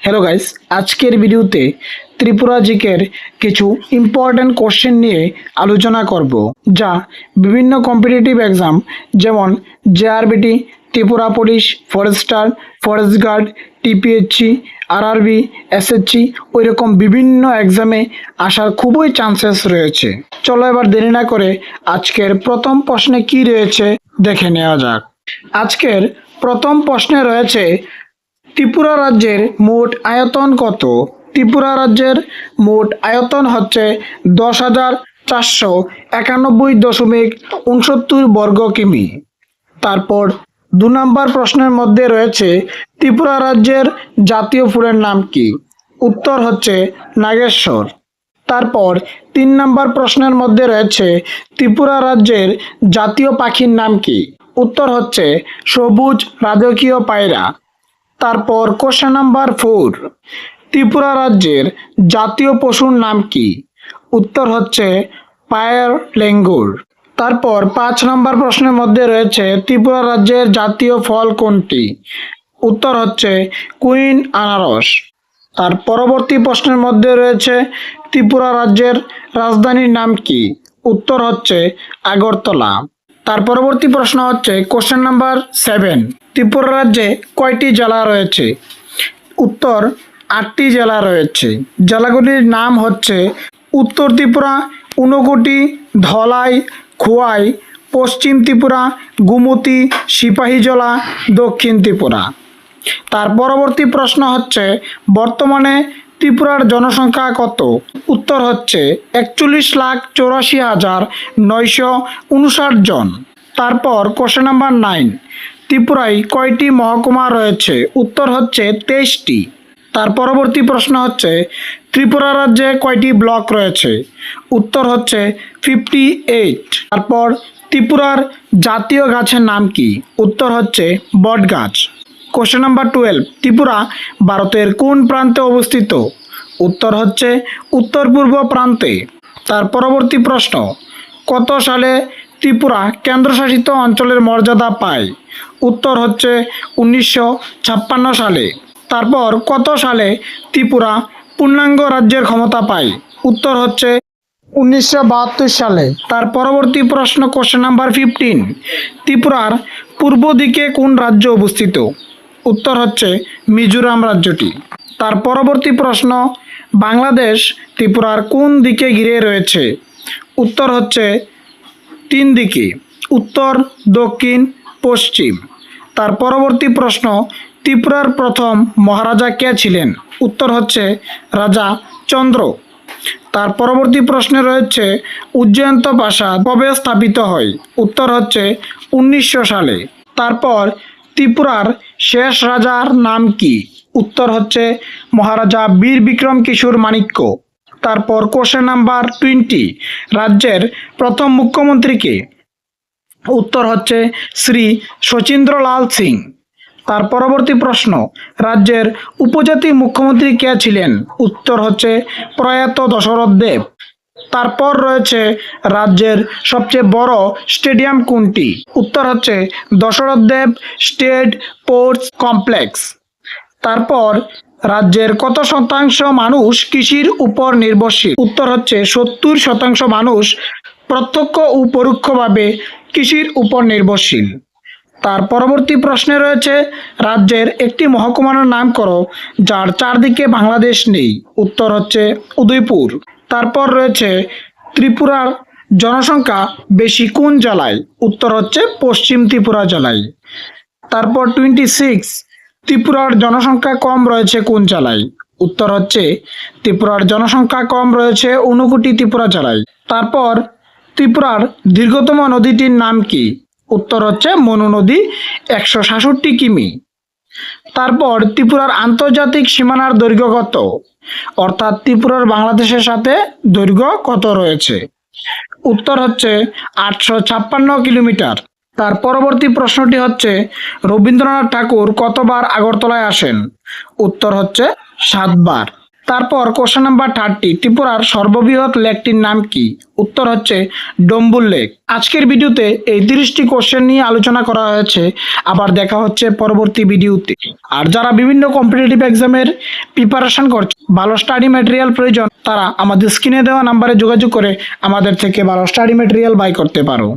Hello guys, আজকের ভিডিওতে ত্রিপুরা জিকের কিছু ইম্পর্ট্যান্ট কোশ্চেন নিয়ে আলোচনা করব, যা বিভিন্ন কম্পিটিটিভ এক্সাম যেমন JRBT, Tripura police, forester, forest guard, TPSC, RRB, SSC ওইরকম বিভিন্ন এক্সামে আসার খুবই চান্সেস রয়েছে। চলো এবার দেরি না করে আজকের প্রথম প্রশ্নে কি রয়েছে দেখে নেওয়া যাক। আজকের প্রথম প্রশ্নে রয়েছে, ত্রিপুরা রাজ্যের মোট আয়তন কত? ত্রিপুরা রাজ্যের মোট আয়তন হচ্ছে 10,491.69 বর্গ কিমি। তারপর 2 নম্বর প্রশ্নের মধ্যে রয়েছে, ত্রিপুরা রাজ্যের জাতীয় ফুলের নাম কি? উত্তর হচ্ছে নাগেশ্বর। তারপর 3 নম্বর প্রশ্নের মধ্যে রয়েছে, ত্রিপুরা রাজ্যের জাতীয় পাখির নাম কি? উত্তর হচ্ছে সবুজ রাজকীয় পায়রা। তারপর কোশ্চেন নাম্বার 4, ত্রিপুরা রাজ্যের জাতীয় পশুর নাম কি? উত্তর হচ্ছে পায়ের লেঙ্গুর। তারপর 5 নম্বর প্রশ্নের মধ্যে রয়েছে, ত্রিপুরা রাজ্যের জাতীয় ফল কোনটি? উত্তর হচ্ছে কুইন আনারস। তার পরবর্তী প্রশ্নের মধ্যে রয়েছে, ত্রিপুরা রাজ্যের রাজধানীর নাম কি? উত্তর হচ্ছে আগরতলা। তার পরবর্তী প্রশ্ন হচ্ছে কোশ্চেন নাম্বার 7, ত্রিপুরা রাজ্যে কয়টি জেলা রয়েছে? উত্তর 8টি জেলা রয়েছে। জেলাগুলির নাম হচ্ছে উত্তর ত্রিপুরা, ঊনকোটি, ধলাই, খোয়াই, পশ্চিম ত্রিপুরা, গোমতী, সিপাহীজলা, দক্ষিণ ত্রিপুরা। তার পরবর্তী প্রশ্ন হচ্ছে, বর্তমানে ত্রিপুরার জনসংখ্যা কত? উত্তর হচ্ছে 41,84,959 জন। তারপর কোশ্চেন নাম্বার 9, ত্রিপুরায় কয়টি মহকুমা রয়েছে? উত্তর হচ্ছে 23টি। তার পরবর্তী প্রশ্ন হচ্ছে, ত্রিপুরা রাজ্যে কয়টি ব্লক রয়েছে? উত্তর হচ্ছে 58। তারপর ত্রিপুরার জাতীয় গাছের নাম কি? উত্তর হচ্ছে বট গাছ। কোশ্চেন নাম্বার 12, ত্রিপুরা ভারতের কোন প্রান্তে অবস্থিত? উত্তর হচ্ছে উত্তর পূর্ব প্রান্তে। তার পরবর্তী প্রশ্ন, কত সালে ত্রিপুরা কেন্দ্রশাসিত অঞ্চলের মর্যাদা পায়? উত্তর হচ্ছে 1956 সালে। তারপর কত সালে ত্রিপুরা পূর্ণাঙ্গ রাজ্যের ক্ষমতা পায়? উত্তর হচ্ছে 1972 সালে। তার পরবর্তী প্রশ্ন কোশ্চেন নাম্বার 15, ত্রিপুরার পূর্ব দিকে কোন রাজ্য অবস্থিত? উত্তর হচ্ছে মিজোরাম রাজ্যটি। তার পরবর্তী প্রশ্ন, বাংলাদেশ ত্রিপুরার কোন দিকে ঘিরে রয়েছে? উত্তর হচ্ছে 3 দিকে, উত্তর, দক্ষিণ, পশ্চিম। তার পরবর্তী প্রশ্ন, ত্রিপুরার প্রথম মহারাজা কে ছিলেন? উত্তর হচ্ছে রাজা চন্দ্র। তার পরবর্তী প্রশ্নে রয়েছে, উজ্জয়ন্ত প্রাসাদ কবে স্থাপিত হয়? উত্তর হচ্ছে 1900 সালে। তারপর ত্রিপুরার শেষ রাজার নাম কি? উত্তর হচ্ছে মহারাজা বীর বিক্রম কিশোর মাণিক্য। তারপর কোশ্চেন নাম্বার 20, রাজ্যের প্রথম মুখ্যমন্ত্রী কে? উত্তর হচ্ছে শ্রী শচীন্দ্রলাল সিং। তার পরবর্তী প্রশ্ন, রাজ্যের উপজাতি মুখ্যমন্ত্রী কে ছিলেন? উত্তর হচ্ছে প্রয়াত দশরথ দেব। তারপর রয়েছে, রাজ্যের সবচেয়ে বড় স্টেডিয়াম কোনটি? উত্তর হচ্ছে দশরথ দেব স্টেট স্পোর্টস কমপ্লেক্স। তারপর রাজ্যের কত শতাংশ মানুষ কৃষির উপর নির্ভরশীল? উত্তর হচ্ছে 70% মানুষ প্রত্যক্ষ ও পরোক্ষভাবে কৃষির উপর নির্ভরশীল। তার পরবর্তী প্রশ্নে রয়েছে, রাজ্যের একটি মহকুমার নাম করো যার চারদিকে বাংলাদেশ নেই। উত্তর হচ্ছে উদয়পুর। তারপর রয়েছে, ত্রিপুরার জনসংখ্যা বেশি কোন জেলায়? উত্তর হচ্ছে পশ্চিম ত্রিপুরা জেলায়। তারপর 26, ত্রিপুরার জনসংখ্যা কম রয়েছে কোন জেলায়? উত্তর হচ্ছে ত্রিপুরার জনসংখ্যা কম রয়েছে ঊনকোটি ত্রিপুরা জেলায়। তারপর ত্রিপুরার দীর্ঘতম নদীটির নাম কি? উত্তর হচ্ছে মনু নদী, 166 কিমি। তারপর ত্রিপুরার আন্তর্জাতিক সীমানার দৈর্ঘ্য কত? অর্থাৎ ত্রিপুরার বাংলাদেশের সাথে দৈর্ঘ্য কত রয়েছে? উত্তর হচ্ছে 856 কিলোমিটার। তার পরবর্তী প্রশ্নটি হচ্ছে, রবীন্দ্রনাথ ঠাকুর কতবার আগরতলায় আসেন? উত্তর হচ্ছে 7 বার। তারপর কোশ্চেন নাম্বার 30, ত্রিপুরার সর্ববৃহৎ লেকটির নাম কি? উত্তর হচ্ছে ডম্বুল লেক। আজকের ভিডিওতে এই 30টি কোশ্চেন নিয়ে আলোচনা করা হয়েছে। আবার দেখা হচ্ছে পরবর্তী ভিডিওতে। আর যারা বিভিন্ন কম্পিটিটিভ এক্সামের প্রিপারেশন করছে, ভালো স্টাডি ম্যাটেরিয়াল প্রয়োজন, তারা আমাদের স্ক্রিনে দেওয়া নাম্বারে যোগাযোগ করে আমাদের থেকে ভালো স্টাডি ম্যাটেরিয়াল বাই করতে পারো।